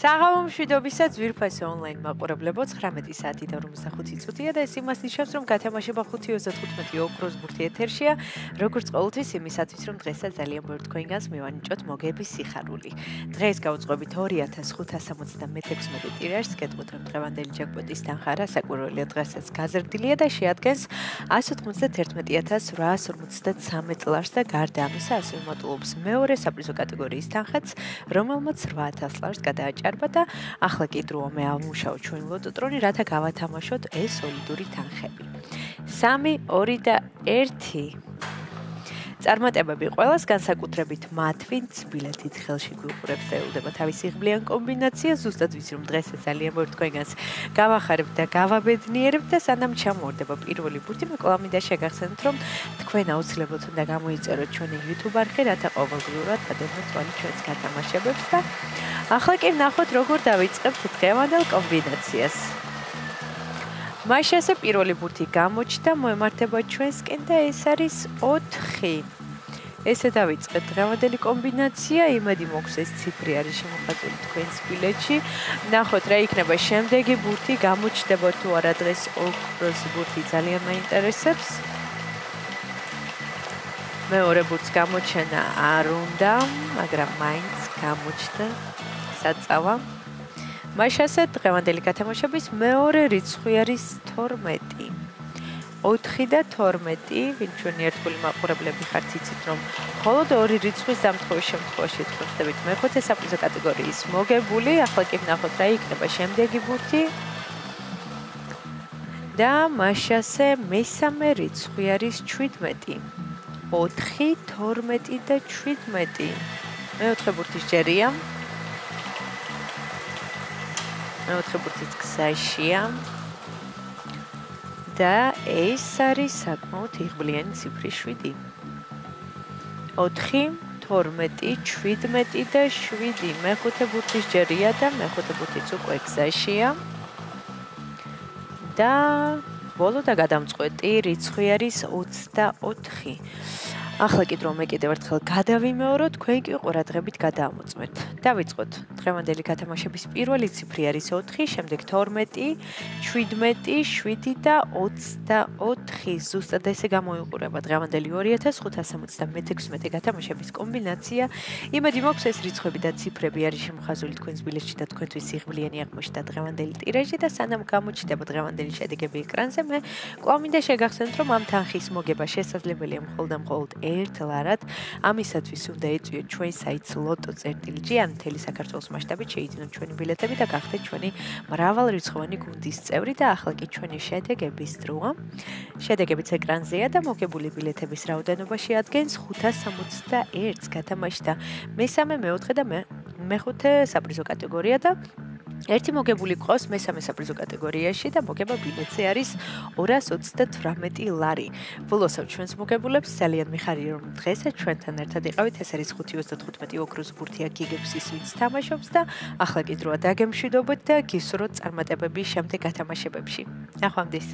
საღამო მშვიდობისა ძვირფასი ონლაინ მაყურებლებო 19 საათი და 45 წუთია და ეს იმას ნიშნავს რომ გათამაშება 5:35 ოქროს ბურთი ეთერშია როგორც ყოველთვის იმისათვის რომ დღესაც ძალიან ბევრი თქვენგანს მივანიჭოთ მოგების სიხარული დღეს გავუწყობით 2576 ტირაჟს გეტყვით რომ დღევანდელი ჯეკპოტის თანხა რასაკვირველია დღესაც გაზრდილია და შეადგენს 151,853 ლარს და გარდა ამისა ასევე მოტულობს მეორე საპრიზო კატეგორიის თანხაც რომელმაც 800 ლარს გადააჭარბა და ახლა კი დროა მე ავმუშაო ჩვენ ლოტოტრონი რათა გავათამაშოთ ეს სოლიდური თანხები 3 2 და 1 წარმატებები ყველას განსაკუთრებით მათ ვინც ბილეთით ხელში გვიყურებს და ელოდება თავისი ღბლიან კომბინაცია ზუსტად ვიცი რომ დღესაც ძალიან ბევრი თქვენგანს გავახარებთ და გავაბედნიერებთ და სანამ ჩამოვარდება პირველი ბურთი მე კვლავ მინდა შეგახსენოთ რომ თქვენ აუცილებლად უნდა გამოიწეროთ ჩვენი YouTube არხი რათა ყოველდღიურად გადავდეთ ჩვენს გათამაშებებს და ახლა კი ვნახოთ როგორ დავიწყებთ დღევანდელ კომბინაციას მაშასე პირველი ბურთი გამოჩნდა მოემართება ჩვენსკენ და ეს არის 4 ესე დავიწყეთ დღევანდელი კომბინაცია იმედი მოგვს ეს ციფრი არის შემოხატული თქვენს ბილეთში ნახოთ რა იქნება შემდეგი ბურთი გამოჩნდება თუ არა დღეს ოქროს ბურთი ძალიან მაინტერესებს მეორე ბურთს გამოჩენა არ უნდა მაგრამ მაინც გამოჩნდა საწავა მაშასე დღევანდელი გათამაშების მეორე რიცხვი არის 12 4 და 12 ვინ ჩვენი ერთგული მაყურებლები ხართ იცით რომ მხოლოდ ორი რიცხვის დამტყვის შემთხვევაში ხდებით მეხუთე საპრიზო კატეგორიის მოგებული ახლა კი ვნახოთ რა იქნება შემდეგი ბურთი და მაშასე მესამე რიცხვი არის 17 4 12 და 17 მეოთხე ბურთის ჯერია მეოთხე ბურთის გზაშია და ეს არის საკმაოდ იღბლიანი ციფრი 7 4 12 17 და 7 მეხუთე ბურთის ჯერია და მეხუთე ბურთიც უკვე გზაშია და ბოლო და გადამწყვეტი რიცხვი არის 24 ახლა კი დრო მე კიდევ ერთხელ გადავიმეოროთ თქვენ კი ყურადღებით გადაამოწმეთ დავიწყოთ დღევანდელი გათამაშების პირველი ციფრი არის 4 შემდეგ 12 17 7 და 24 ზუსტად ესე გამოიყურება დღევანდელი 2576 გათამაშების კომბინაცია იმედი მოგვს ეს რიცხვები და ციფრები არის შემოხაზული თქვენს ბილეთში და თქვენთვის სიღბლიანი აღმოჩნდა დღევანდელი ტირაჟი და სანამ გამოჩნდება დღევანდელი შედეგები ეკრანზე მე კვლავ მინდა შეგახსენოთ რომ ამ თანხის მოგება შესაძლებელია მხოლოდ ერთ ლარად ამისათვის უნდა ეწვიოთ ჩვენ საიტს loto.gr ან მთელი საქართველოს მასშტაბით შეიძინოთ ჩვენი ბილეთები და გახდეთ ჩვენი მრავალრიცხოვანი გუნდის წევრი და ახლა კი ჩვენი შედეგების დროა შედეგებიც ეკრანზეა და მოგებული ბილეთების რაოდენობა შეადგენს 561-ს გათამაშდა მესამე მეოთხე და მეხუთე საპრიზო კატეგორია და ერთი მოგებული ყავს მესამე საპრიზო კატეგორიაში და მოგება ბილეთზე არის 228 ლარი. ბოლოსავ ჩვენს მოგებულებს ძალიან მიხარია რომ დღესაც ჩვენთან ერთად იყავით. ეს არის 5:35 ოქროს ბურთია გიგებს ის ვინც თამაშობს და ახლა კი დროა დაგემშვიდობოთ და გისურვოთ წარმატებები შემდეგ გათამაშებებში. ნახვამდის.